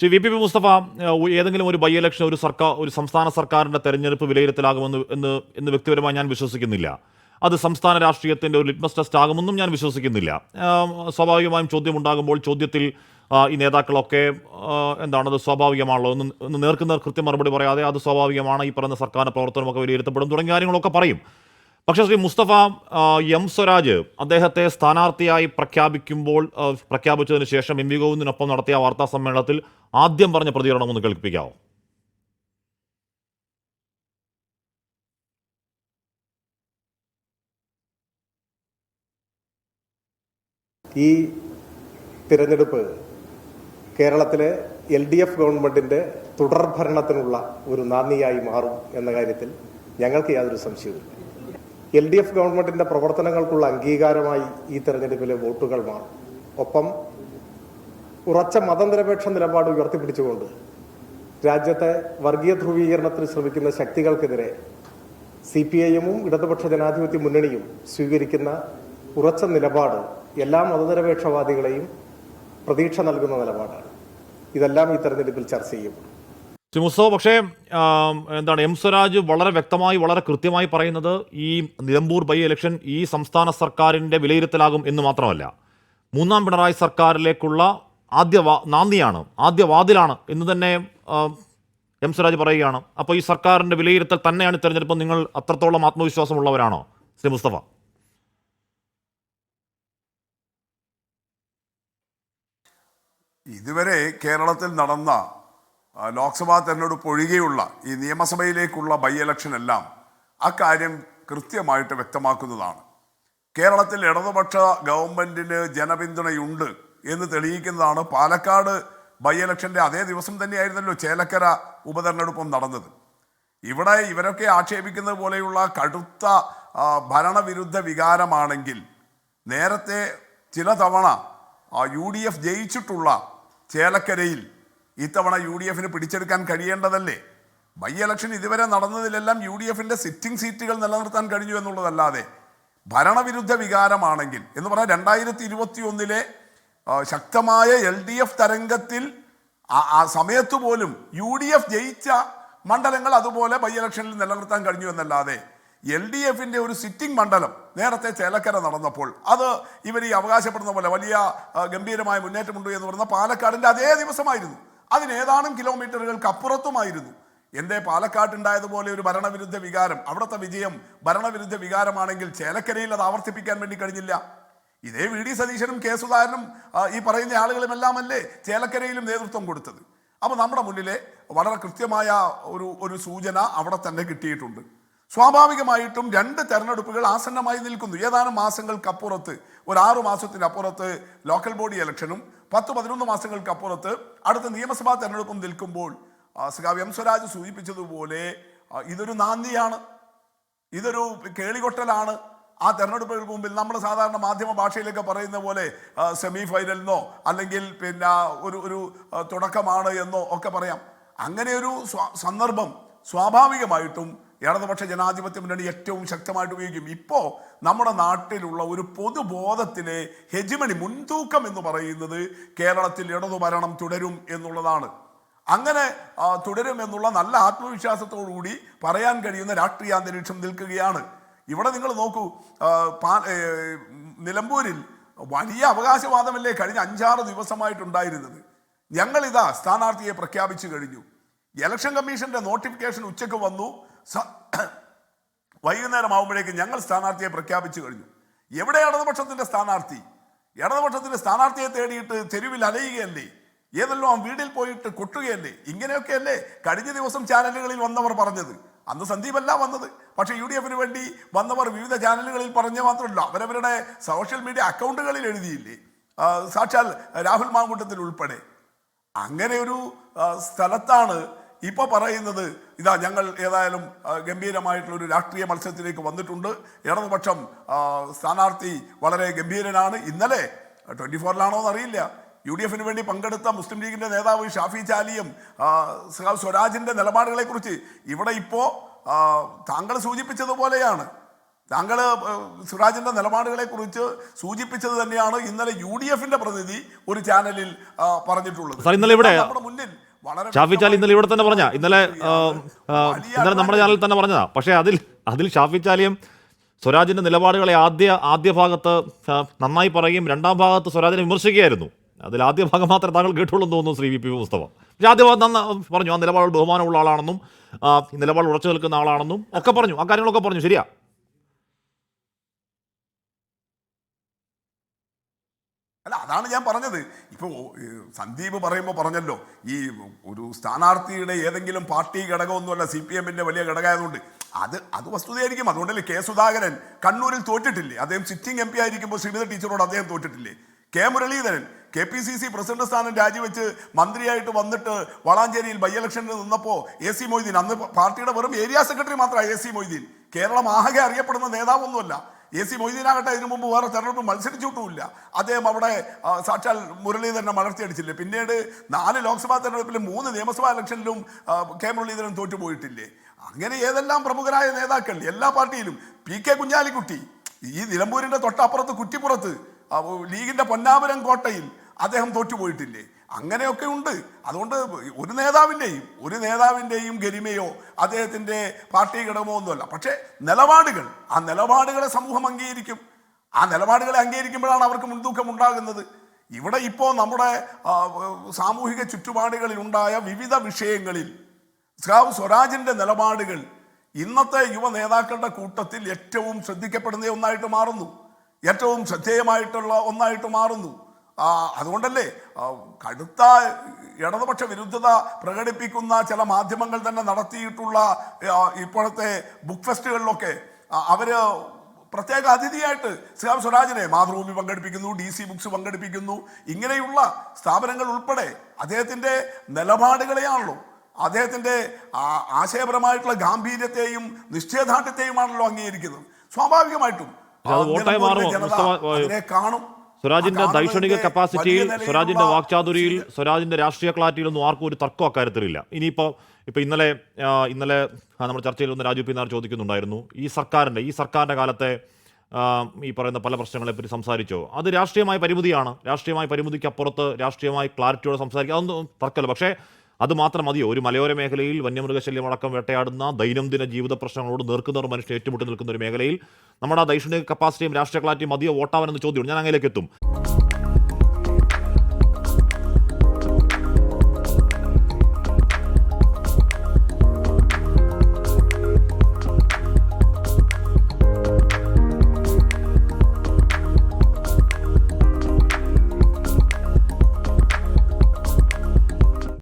Shri V P Mustafa, ഏതെങ്കിലും ഒരു by election ഒരു സംസ്ഥാന സർക്കാരിൻ്റെ തെരഞ്ഞെടുപ്പ് വിലയിരുത്തലാകുമെന്ന് എന്ന് വ്യക്തിപരമായി ഞാൻ വിശ്വസിക്കുന്നില്ല. അത് സംസ്ഥാന രാഷ്ട്രീയത്തിൻ്റെ ഒരു ലിറ്റ്മസ് ടെസ്റ്റ് ആകുമെന്നും ഞാൻ വിശ്വസിക്കുന്നില്ല. സ്വാഭാവികമായും ചോദ്യമുണ്ടാകുമ്പോൾ ചോദ്യത്തിൽ ഈ നേതാക്കളൊക്കെ അത് സ്വാഭാവികമാണല്ലോ എന്ന് നേർക്കുനേർ കൃത്യം മറുപടി പറയാതെ അത് സ്വാഭാവികമാണ്, ഈ പറയുന്ന സർക്കാരിൻ്റെ പ്രവർത്തനമൊക്കെ വിലയിരുത്തപ്പെടും തുടങ്ങിയ കാര്യങ്ങളൊക്കെ പറയും. പക്ഷേ ശ്രീ മുസ്തഫ, എം സ്വരാജ് അദ്ദേഹത്തെ സ്ഥാനാർത്ഥിയായി പ്രഖ്യാപിച്ചതിന് ശേഷം എം വി ഗോവിന്ദനൊപ്പം നടത്തിയ വാർത്താ സമ്മേളനത്തിൽ ആദ്യം പറഞ്ഞ പ്രതികരണം ഒന്ന് കേൾപ്പിക്കാവോ? ഈ തിരഞ്ഞെടുപ്പ് കേരളത്തിലെ LDF ഗവൺമെന്റിന്റെ തുടർഭരണത്തിനുള്ള ഒരു നാന്ദിയായി മാറും എന്ന കാര്യത്തിൽ ഞങ്ങൾക്ക് യാതൊരു സംശയവുമില്ല. LDF ഗവൺമെന്റിന്റെ പ്രവർത്തനങ്ങൾക്കുള്ള അംഗീകാരമായി ഈ തെരഞ്ഞെടുപ്പിലെ വോട്ടുകൾ മാറും. ഒപ്പം ഉറച്ച മതനിരപേക്ഷ നിലപാട് ഉയർത്തിപ്പിടിച്ചുകൊണ്ട് രാജ്യത്തെ വർഗീയ ധ്രുവീകരണത്തിന് ശ്രമിക്കുന്ന ശക്തികൾക്കെതിരെ CPIM-ഉം ഇടതുപക്ഷ ജനാധിപത്യ മുന്നണിയും സ്വീകരിക്കുന്ന ഉറച്ച നിലപാട് എല്ലാ മതനിരപേക്ഷവാദികളെയും പ്രതീക്ഷ നൽകുന്ന നിലപാടാണ്. ഇതെല്ലാം ഈ തെരഞ്ഞെടുപ്പിൽ ചർച്ച ചെയ്യും. മുസ്തഫ, പക്ഷേ എം സ്വരാജ് വളരെ വ്യക്തമായി വളരെ കൃത്യമായി പറയുന്നത് ഈ നിലമ്പൂർ ബൈ ഇലക്ഷൻ ഈ സംസ്ഥാന സർക്കാരിൻ്റെ വിലയിരുത്തലാകും എന്ന് മാത്രമല്ല, മൂന്നാം പിണറായി സർക്കാരിലേക്കുള്ള നാന്ദിയാണ്, ആദ്യ വാതിലാണ് എന്ന് തന്നെ എം സ്വരാജ് പറയുകയാണ്. അപ്പോൾ ഈ സർക്കാരിൻ്റെ വിലയിരുത്തൽ തന്നെയാണ് തെരഞ്ഞെടുപ്പ്. നിങ്ങൾ അത്രത്തോളം ആത്മവിശ്വാസമുള്ളവരാണോ ശ്രീ മുസ്തഫ? ഇതുവരെ കേരളത്തിൽ നടന്ന ലോക്സഭാ തെരഞ്ഞെടുപ്പ് ഒഴികെയുള്ള ഈ നിയമസഭയിലേക്കുള്ള ബൈ ഇലക്ഷൻ എല്ലാം അക്കാര്യം കൃത്യമായിട്ട് വ്യക്തമാക്കുന്നതാണ്. കേരളത്തിൽ ഇടതുപക്ഷ ഗവൺമെൻറ്റിന് ജനപിന്തുണയുണ്ട് എന്ന് തെളിയിക്കുന്നതാണ്. പാലക്കാട് ബൈ ഇലക്ഷൻ്റെ അതേ ദിവസം തന്നെയായിരുന്നല്ലോ ചേലക്കര ഉപതെരഞ്ഞെടുപ്പും നടന്നത്. ഇവിടെ ഇവരൊക്കെ ആക്ഷേപിക്കുന്നത് പോലെയുള്ള കടുത്ത ഭരണവിരുദ്ധ വികാരമാണെങ്കിൽ നേരത്തെ ചില തവണ UDF ജയിച്ചിട്ടുള്ള ചേലക്കരയിൽ ഇത്തവണ UDFന് പിടിച്ചെടുക്കാൻ കഴിയേണ്ടതല്ലേ? ബൈ ഇലക്ഷൻ ഇതുവരെ നടന്നതിലെല്ലാം UDFന്റെ സിറ്റിംഗ് സീറ്റുകൾ നിലനിർത്താൻ കഴിഞ്ഞു എന്നുള്ളതല്ലാതെ ഭരണവിരുദ്ധ വികാരമാണെങ്കിൽ എന്ന് പറഞ്ഞാൽ 2021 ശക്തമായ LDF തരംഗത്തിൽ ആ സമയത്ത് പോലും UDF ജയിച്ച മണ്ഡലങ്ങൾ അതുപോലെ ബൈ ഇലക്ഷനിൽ നിലനിർത്താൻ കഴിഞ്ഞു എന്നല്ലാതെ LDFന്റെ ഒരു സിറ്റിംഗ് മണ്ഡലം നേരത്തെ ചേലക്കര നടന്നപ്പോൾ അത് ഇവർ ഈ അവകാശപ്പെടുന്ന പോലെ വലിയ ഗംഭീരമായ മുന്നേറ്റമുണ്ട് എന്ന് പറയുന്ന പാലക്കാടിൻ്റെ അതേ ദിവസമായിരുന്നു. അതിന് ഏതാനും കിലോമീറ്ററുകൾക്ക് അപ്പുറത്തുമായിരുന്നു. എന്തേ പാലക്കാട്ടുണ്ടായതുപോലെ ഒരു ഭരണവിരുദ്ധ വികാരം, അവിടുത്തെ വിജയം ഭരണവിരുദ്ധ വികാരമാണെങ്കിൽ ചേലക്കരയിൽ അത് ആവർത്തിപ്പിക്കാൻ വേണ്ടി കഴിഞ്ഞില്ല? ഇതേ VD സതീശനും K സുധാകരനും ഈ പറയുന്ന ആളുകളുമെല്ലാം അല്ലേ ചേലക്കരയിലും നേതൃത്വം കൊടുത്തത്. അപ്പോൾ നമ്മുടെ മുന്നിലെ വളരെ കൃത്യമായ ഒരു സൂചന അവിടെ തന്നെ കിട്ടിയിട്ടുണ്ട്. സ്വാഭാവികമായിട്ടും 2 തെരഞ്ഞെടുപ്പുകൾ ആസന്നമായി നിൽക്കുന്നു. ഏതാനും മാസങ്ങൾക്കപ്പുറത്ത്, ഒരു 6 മാസത്തിനപ്പുറത്ത് ലോക്കൽ ബോഡി ഇലക്ഷനും 10-11 മാസങ്ങൾക്കപ്പുറത്ത് അടുത്ത നിയമസഭാ തെരഞ്ഞെടുപ്പും നിൽക്കുമ്പോൾ എം സ്വരാജ് സൂചിപ്പിച്ചതുപോലെ ഇതൊരു നാന്ദിയാണ്, ഇതൊരു കേളികൊട്ടലാണ്. ആ തെരഞ്ഞെടുപ്പുകൾക്ക് മുമ്പിൽ നമ്മൾ സാധാരണ മാധ്യമ ഭാഷയിലൊക്കെ പറയുന്ന പോലെ സെമി ഫൈനലിനോ അല്ലെങ്കിൽ പിന്നെ ഒരു തുടക്കമാണ് എന്നോ ഒക്കെ പറയാം. അങ്ങനെ ഒരു സന്ദർഭം സ്വാഭാവികമായിട്ടും ഇടതുപക്ഷ ജനാധിപത്യ മുന്നണി ഏറ്റവും ശക്തമായിട്ട് ഉപയോഗിക്കും. ഇപ്പോൾ നമ്മുടെ നാട്ടിലുള്ള ഒരു പൊതുബോധത്തിലെ ഹെജിമണി മുൻതൂക്കം എന്ന് പറയുന്നത് കേരളത്തിൽ ഇടതുഭരണം തുടരും എന്നുള്ളതാണ്. അങ്ങനെ തുടരും എന്നുള്ള നല്ല ആത്മവിശ്വാസത്തോടുകൂടി പറയാൻ കഴിയുന്ന രാഷ്ട്രീയ അന്തരീക്ഷം നിൽക്കുകയാണ്. ഇവിടെ നിങ്ങൾ നോക്കൂ, നിലമ്പൂരിൽ വലിയ അവകാശവാദമല്ലേ കഴിഞ്ഞ 5-6 ദിവസമായിട്ടുണ്ടായിരുന്നത്. ഞങ്ങളിതാ സ്ഥാനാർത്ഥിയെ പ്രഖ്യാപിച്ചു കഴിഞ്ഞു. ഇലക്ഷൻ കമ്മീഷന്റെ നോട്ടിഫിക്കേഷൻ ഉച്ചയ്ക്ക് വന്നു, വൈകുന്നേരം ആകുമ്പോഴേക്കും ഞങ്ങൾ സ്ഥാനാർത്ഥിയെ പ്രഖ്യാപിച്ചു കഴിഞ്ഞു. എവിടെ ഇടതുപക്ഷത്തിന്റെ സ്ഥാനാർത്ഥി? ഇടതുപക്ഷത്തിന്റെ സ്ഥാനാർത്ഥിയെ തേടിയിട്ട് തെരുവിൽ അലയുകയല്ലേ? ഏതെല്ലാം വീട്ടിൽ പോയിട്ട് കൊട്ടുകയല്ലേ? ഇങ്ങനെയൊക്കെയല്ലേ കഴിഞ്ഞ ദിവസം ചാനലുകളിൽ വന്നവർ പറഞ്ഞത്. അന്ന് സന്ദീപല്ല വന്നത്, പക്ഷേ UDFന് വേണ്ടി വന്നവർ വിവിധ ചാനലുകളിൽ പറഞ്ഞ മാത്രമല്ല, അവരവരുടെ സോഷ്യൽ മീഡിയ അക്കൗണ്ടുകളിൽ എഴുതിയില്ലേ, സാക്ഷാൽ രാഹുൽ മാങ്കൂട്ടത്തിൽ ഉൾപ്പെടെ. അങ്ങനെ ഒരു സ്ഥലത്താണ് ഇപ്പോൾ പറയുന്നത്, ഇതാ ഞങ്ങൾ ഏതായാലും ഗംഭീരമായിട്ടുള്ളൊരു രാഷ്ട്രീയ മത്സരത്തിലേക്ക് വന്നിട്ടുണ്ട്, ഇടതുപക്ഷം സ്ഥാനാർത്ഥി വളരെ ഗംഭീരനാണ്. ഇന്നലെ 24-ലാണോ എന്നറിയില്ല, UDFന് വേണ്ടി പങ്കെടുത്ത മുസ്ലിം ലീഗിൻ്റെ നേതാവ് ഷാഫി ചാലിയും സ്വരാജിൻ്റെ നിലപാടുകളെക്കുറിച്ച് ഇവിടെ ഇപ്പോൾ താങ്കൾ സൂചിപ്പിച്ചതുപോലെയാണ്, താങ്കൾ സ്വരാജിൻ്റെ നിലപാടുകളെക്കുറിച്ച് സൂചിപ്പിച്ചത് തന്നെയാണ് ഇന്നലെ UDFന്റെ പ്രതിനിധി ഒരു ചാനലിൽ പറഞ്ഞിട്ടുള്ളത്. നമ്മുടെ മുന്നിൽ വളരെ ഷാഫി ചാലി ഇന്നലെ ഇവിടെ തന്നെ പറഞ്ഞ ഇന്നലെ വലിയ ഇന്നലെ നമ്മുടെ ചാനലിൽ തന്നെ പറഞ്ഞതാ. പക്ഷേ അതിൽ ഷാഫി ചാലിയും സ്വരാജിന്റെ നിലപാടുകളെ ആദ്യ ഭാഗത്ത് നന്നായി പറയുകയും രണ്ടാം ഭാഗത്ത് സ്വരാജിനെ വിമർശിക്കുകയായിരുന്നു. അതിൽ ആദ്യ ഭാഗം മാത്രമേ താങ്കൾ കേട്ടുള്ളൂ എന്ന് തോന്നുന്നു ശ്രീ വി പി മുസ്തഫ. പക്ഷേ ആദ്യ ഭാഗം പറഞ്ഞു ആ നിലപാടുകൾ ബഹുമാനമുള്ള ആളാണെന്നും ഈ നിലപാട് ഉറച്ചു നിൽക്കുന്ന ആളാണെന്നും ഒക്കെ പറഞ്ഞു. ആ കാര്യങ്ങളൊക്കെ പറഞ്ഞു. ശരിയാ. അല്ല, അതാണ് ഞാൻ പറഞ്ഞത്. ഇപ്പോൾ സന്ദീപ് പറയുമ്പോൾ പറഞ്ഞല്ലോ, ഈ ഒരു സ്ഥാനാർത്ഥിയുടെ ഏതെങ്കിലും പാർട്ടി ഘടകമൊന്നുമല്ല CPM-ന്റെ വലിയ ഘടകമായതുകൊണ്ട് അത് വസ്തുതയായിരിക്കും. അതുകൊണ്ടല്ലേ കെ സുധാകരൻ കണ്ണൂരിൽ തോറ്റിട്ടില്ലേ? അദ്ദേഹം സിറ്റിംഗ് MP ആയിരിക്കുമ്പോൾ ശ്രീമതി ടീച്ചറോട് അദ്ദേഹം തോറ്റിട്ടില്ലേ? കെ മുരളീധരൻ KPCC പ്രസിഡന്റ് സ്ഥാനം രാജിവെച്ച് മന്ത്രിയായിട്ട് വന്നിട്ട് വളാഞ്ചേരിയിൽ ബൈ ഇലക്ഷനിൽ നിന്നപ്പോൾ AC മൊയ്തീൻ, അന്ന് പാർട്ടിയുടെ വെറും ഏരിയ സെക്രട്ടറി മാത്രമാണ് AC മൊയ്തീൻ. കേരളം ആകെ അറിയപ്പെടുന്ന നേതാവൊന്നുമല്ല. AC മൊയ്തീനാകട്ടെ ഇതിനു മുമ്പ് വേറെ തെരഞ്ഞെടുപ്പ് മത്സരിച്ചിട്ടുമില്ല. അദ്ദേഹം അവിടെ സാക്ഷാൽ മുരളീധരനെ മലർത്തിയടിച്ചില്ലേ. പിന്നീട് 4 ലോക്സഭാ തെരഞ്ഞെടുപ്പിലും 3 നിയമസഭാ ഇലക്ഷനിലും കെ മുരളീധരൻ തോറ്റുപോയിട്ടില്ലേ. അങ്ങനെ ഏതെല്ലാം പ്രമുഖരായ നേതാക്കൾ എല്ലാ പാർട്ടിയിലും. PK കുഞ്ഞാലിക്കുട്ടി ഈ നിലമ്പൂരിന്റെ തൊട്ടപ്പുറത്ത് കുറ്റിപ്പുറത്ത് ലീഗിന്റെ പൊന്നാപുരം കോട്ടയിൽ അദ്ദേഹം തോറ്റുപോയിട്ടില്ലേ. അങ്ങനെയൊക്കെ ഉണ്ട്. അതുകൊണ്ട് ഒരു നേതാവിൻ്റെയും ഗരിമയോ അദ്ദേഹത്തിൻ്റെ പാർട്ടി ഘടകമോ ഒന്നുമല്ല. പക്ഷേ ആ നിലപാടുകളെ സമൂഹം അംഗീകരിക്കും. ആ നിലപാടുകളെ അംഗീകരിക്കുമ്പോഴാണ് അവർക്ക് മുൻതൂക്കം ഉണ്ടാകുന്നത്. ഇവിടെ ഇപ്പോൾ നമ്മുടെ സാമൂഹിക ചുറ്റുപാടുകളിൽ ഉണ്ടായ വിവിധ വിഷയങ്ങളിൽ സ്വരാജിൻ്റെ നിലപാടുകൾ ഇന്നത്തെ യുവ നേതാക്കളുടെ കൂട്ടത്തിൽ ഏറ്റവും ശ്രദ്ധിക്കപ്പെടുന്ന ഒന്നായിട്ട് മാറുന്നു, ഏറ്റവും ശ്രദ്ധേയമായിട്ടുള്ള ഒന്നായിട്ട് മാറുന്നു. അതുകൊണ്ടല്ലേ കടുത്ത ഇടതുപക്ഷ വിരുദ്ധത പ്രകടിപ്പിക്കുന്ന ചില മാധ്യമങ്ങൾ തന്നെ നടത്തിയിട്ടുള്ള ഇപ്പോഴത്തെ ബുക്ക് ഫെസ്റ്റുകളിലൊക്കെ അവര് പ്രത്യേക അതിഥിയായിട്ട് സ്വരാജിനെ മാതൃഭൂമി പങ്കെടുപ്പിക്കുന്നു, DC ബുക്സ് പങ്കെടുപ്പിക്കുന്നു. ഇങ്ങനെയുള്ള സ്ഥാപനങ്ങൾ ഉൾപ്പെടെ അദ്ദേഹത്തിൻ്റെ നിലപാടുകളെയാണല്ലോ, അദ്ദേഹത്തിൻ്റെ ആശയപരമായിട്ടുള്ള ഗാംഭീര്യത്തെയും നിശ്ചയദാർഢ്യത്തെയുമാണല്ലോ അംഗീകരിക്കുന്നത്. സ്വാഭാവികമായിട്ടും അതിനെ കാണും. സ്വരാജിന്റെ ദൈക്ഷണിക കപ്പാസിറ്റിയിൽ, സ്വരാജിന്റെ വാക്ചാതുരിയിൽ, സ്വരാജിന്റെ രാഷ്ട്രീയ ക്ലാരിറ്റിയിലൊന്നും ആർക്കും ഒരു തർക്കം അക്കാര്യത്തിലില്ല. ഇനിയിപ്പോൾ ഇന്നലെ നമ്മുടെ ചർച്ചയിൽ ഒന്ന് രാജു പി നായർ ചോദിക്കുന്നുണ്ടായിരുന്നു, ഈ സർക്കാരിന്റെ കാലത്തെ ഈ പറയുന്ന പല പ്രശ്നങ്ങളെപ്പറ്റി സംസാരിച്ചോ? അത് രാഷ്ട്രീയമായ പരിമിതിയാണ്. രാഷ്ട്രീയമായ പരിമിതിക്ക് അപ്പുറത്ത് രാഷ്ട്രീയമായ ക്ലാരിറ്റിയോടെ സംസാരിക്കുക, അതൊന്നും തർക്കമല്ല. പക്ഷേ അത് മാത്രം മതിയോ? ഒരു മലയോര മേഖലയിൽ വന്യമൃഗശല്യം അടക്കം വേട്ടയാടുന്ന ദൈനംദിന ജീവിത പ്രശ്നങ്ങളോട് നേർക്കുനേർ മനുഷ്യൻ ഏറ്റുമുട്ടി നിൽക്കുന്ന ഒരു മേഖലയിൽ നമ്മുടെ ദൈക്ഷണിക കപ്പാസിറ്റിയും രാഷ്ട്രീയ ക്ലാരിറ്റിയും മതിയോ വോട്ടാവാനെന്ന് ചോദ്യമുണ്ട്. ഞാൻ അങ്ങനെയൊക്കെ എത്തും.